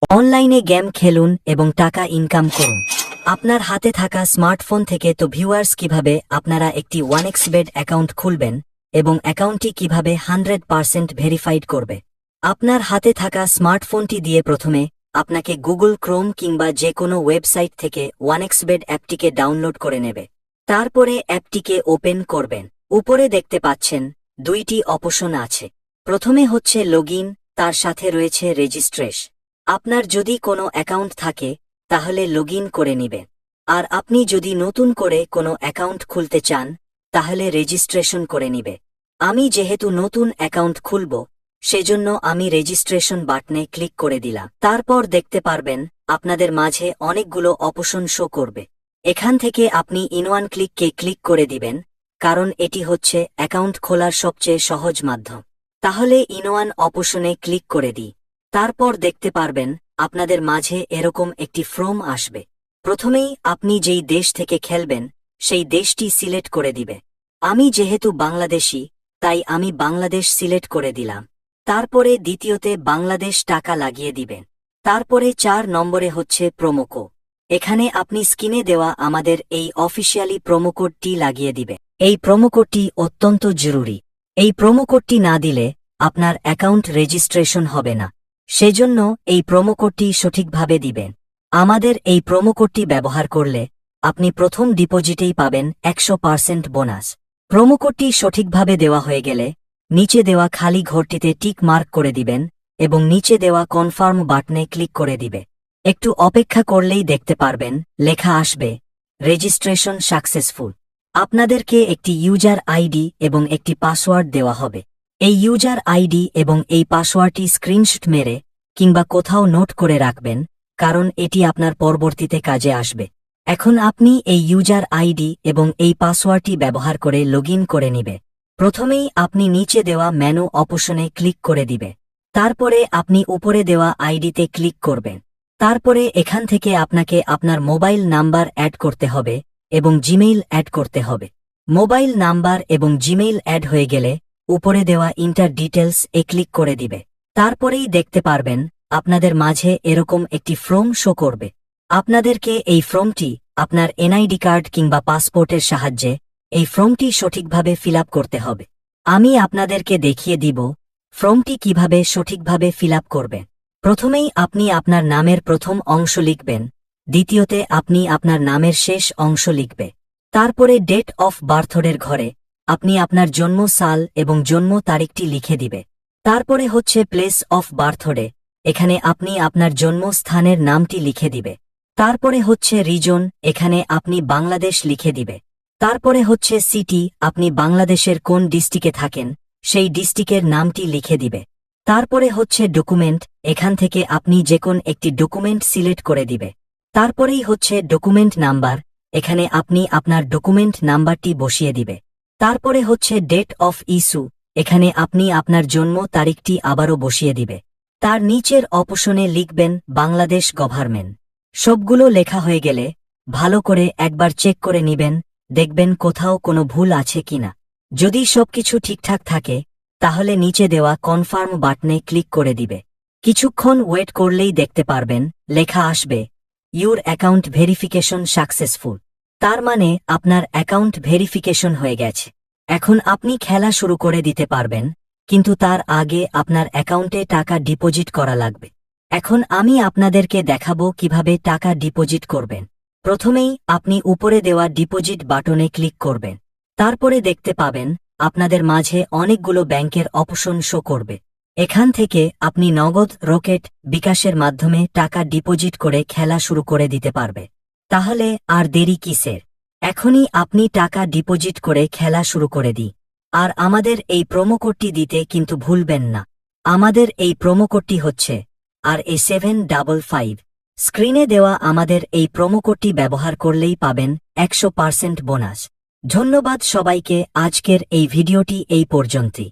অনলাইনে গেম খেলুন এবং টাকা ইনকাম করুন আপনার হাতে থাকা স্মার্টফোন থেকে। তো ভিউয়ার্স, কিভাবে আপনারা একটি 1xbet অ্যাকাউন্ট খুলবেন এবং অ্যাকাউন্টটি কিভাবে 100% ভেরিফাইড করবে। আপনার হাতে থাকা স্মার্টফোনটি দিয়ে প্রথমে আপনাকে গুগল ক্রোম কিংবা যে কোনো ওয়েবসাইট থেকে 1xbet অ্যাপটিকে ডাউনলোড করে নেবে। তারপরে অ্যাপটিকে ওপেন করবেন। উপরে দেখতে পাচ্ছেন দুইটি অপশন আছে। প্রথমে হচ্ছে লগইন, তার সাথে রয়েছে রেজিস্ট্রেশন। আপনার যদি কোনো অ্যাকাউন্ট থাকে তাহলে লগইন করে নিবে, আর আপনি যদি নতুন করে কোনো অ্যাকাউন্ট খুলতে চান তাহলে রেজিস্ট্রেশন করে নিবে। আমি যেহেতু নতুন অ্যাকাউন্ট খুলব সেজন্য আমি রেজিস্ট্রেশন বাটনে ক্লিক করে দিলাম। তারপর দেখতে পারবেন আপনাদের মাঝে অনেকগুলো অপশন শো করবে। এখান থেকে আপনি ইনওয়ান ক্লিককে ক্লিক করে দিবেন, কারণ এটি হচ্ছে অ্যাকাউন্ট খোলার সবচেয়ে সহজ মাধ্যম। তাহলে ইনওয়ান অপশনে ক্লিক করে দিই। তারপর দেখতে পারবেন আপনাদের মাঝে এরকম একটি ফর্ম আসবে। প্রথমেই আপনি যেই দেশ থেকে খেলবেন সেই দেশটি সিলেক্ট করে দিবে। আমি যেহেতু বাংলাদেশি তাই আমি বাংলাদেশ সিলেক্ট করে দিলাম। তারপরে দ্বিতীয়তে বাংলাদেশ টাকা লাগিয়ে দিবেন। তারপরে 4 নম্বরে হচ্ছে প্রোমোকো। এখানে আপনি স্ক্রিনে দেওয়া আমাদের এই অফিসিয়ালি প্রোমোকোডটি লাগিয়ে দিবে। এই প্রোমোকোডটি অত্যন্ত জরুরি। এই প্রোমোকোডটি না দিলে আপনার অ্যাকাউন্ট রেজিস্ট্রেশন হবে না। সেজন্য এই প্রোমোকোডটি সঠিকভাবে দিবেন। আমাদের এই প্রোমোকোডটি ব্যবহার করলে আপনি প্রথম ডিপোজিটেই পাবেন 100% বোনাস। প্রোমোকোডটি সঠিকভাবে দেওয়া হয়ে গেলে নিচে দেওয়া খালি ঘরটিতে টিক মার্ক করে দিবেন এবং নিচে দেওয়া কনফার্ম বাটনে ক্লিক করে দিবে। একটু অপেক্ষা করলেই দেখতে পারবেন লেখা আসবে রেজিস্ট্রেশন সাকসেসফুল। আপনাদেরকে একটি ইউজার আইডি এবং একটি পাসওয়ার্ড দেওয়া হবে। এই ইউজার আইডি এবং এই পাসওয়ার্ডটি স্ক্রিনশট মেরে কিংবা কোথাও নোট করে রাখবেন, কারণ এটি আপনার পরবর্তীতে কাজে আসবে। এখন আপনি এই ইউজার আইডি এবং এই পাসওয়ার্ডটি ব্যবহার করে লগইন করে নিবে। প্রথমেই আপনি নিচে দেওয়া মেনু অপশনে ক্লিক করে দিবে। তারপরে আপনি উপরে দেওয়া আইডিতে ক্লিক করবেন। তারপরে এখান থেকে আপনাকে আপনার মোবাইল নাম্বার অ্যাড করতে হবে এবং জিমেইল অ্যাড করতে হবে। মোবাইল নাম্বার এবং জিমেইল অ্যাড হয়ে গেলে উপরে দেওয়া ইন্টার ডিটেলস এ ক্লিক করে দিবে। তারপরেই দেখতে পারবেন আপনাদের মাঝে এরকম একটি ফর্ম শো করবে। আপনাদেরকে এই ফর্মটি আপনার এনআইডি কার্ড কিংবা পাসপোর্টের সাহায্যে এই ফর্মটি সঠিকভাবে ফিল আপ করতে হবে। আমি আপনাদেরকে দেখিয়ে দিব ফর্মটি কিভাবে সঠিকভাবে ফিল আপ করবে। প্রথমেই আপনি আপনার নামের প্রথম অংশ লিখবেন, দ্বিতীয়তে আপনি আপনার নামের শেষ অংশ লিখবে। তারপরে ডেট অফ বার্থডের ঘরে আপনি আপনার জন্ম সাল এবং জন্ম তারিখটি লিখে দিবে। তারপরে হচ্ছে প্লেস অফ বার্থডে, এখানে আপনি আপনার জন্মস্থানের নামটি লিখে দিবে। তারপরে হচ্ছে রিজন, এখানে আপনি বাংলাদেশ লিখে দিবে। তারপরে হচ্ছে সিটি, আপনি বাংলাদেশের কোন ডিস্ট্রিক্টে থাকেন সেই ডিস্ট্রিক্টের নামটি লিখে দিবে। তারপরে হচ্ছে ডকুমেন্ট, এখান থেকে আপনি যে কোন একটি ডকুমেন্ট সিলেক্ট করে দিবে। তারপরেই হচ্ছে ডকুমেন্ট নাম্বার, এখানে আপনি আপনার ডকুমেন্ট নাম্বারটি বসিয়ে দিবে। তারপরে হচ্ছে ডেট অফ ইস্যু, এখানে আপনি আপনার জন্ম তারিখটি আবারও বসিয়ে দিবে। তার নিচের অপশনে লিখবেন বাংলাদেশ গভর্নমেন্ট। সবগুলো লেখা হয়ে গেলে ভালো করে একবার চেক করে নিবেন, দেখবেন কোথাও কোনো ভুল আছে কিনা। যদি সবকিছু ঠিকঠাক থাকে তাহলে নিচে দেওয়া কনফার্ম বাটনে ক্লিক করে দিবে। কিছুক্ষণ ওয়েট করলেই দেখতে পারবেন লেখা আসবে ইউর অ্যাকাউন্ট ভেরিফিকেশন সাকসেসফুল। তার মানে আপনার অ্যাকাউন্ট ভেরিফিকেশন হয়ে গেছে। এখন আপনি খেলা শুরু করে দিতে পারবেন, কিন্তু তার আগে আপনার অ্যাকাউন্টে টাকা ডিপোজিট করা লাগবে। এখন আমি আপনাদেরকে দেখাবো কিভাবে টাকা ডিপোজিট করবেন। প্রথমেই আপনি উপরে দেওয়া ডিপোজিট বাটনে ক্লিক করবেন। তারপরে দেখতে পাবেন আপনাদের মাঝে অনেকগুলো ব্যাংকের অপশন শো করবে। এখান থেকে আপনি নগদ, রকেট, বিকাশের মাধ্যমে টাকা ডিপোজিট করে খেলা শুরু করে দিতে পারবে। তাহলে আর দেরি কিসের, এখনই আপনি টাকা ডিপোজিট করে খেলা শুরু করে দিই। আর আমাদের এই প্রোমোকোডটি দিতে কিন্তু ভুলবেন না। আমাদের এই প্রোমোকোডটি হচ্ছে RA755। স্ক্রিনে দেওয়া আমাদের এই প্রোমোকোডটি ব্যবহার করলেই পাবেন 100% বোনাস। ধন্যবাদ সবাইকে। আজকের এই ভিডিওটি এই পর্যন্তই।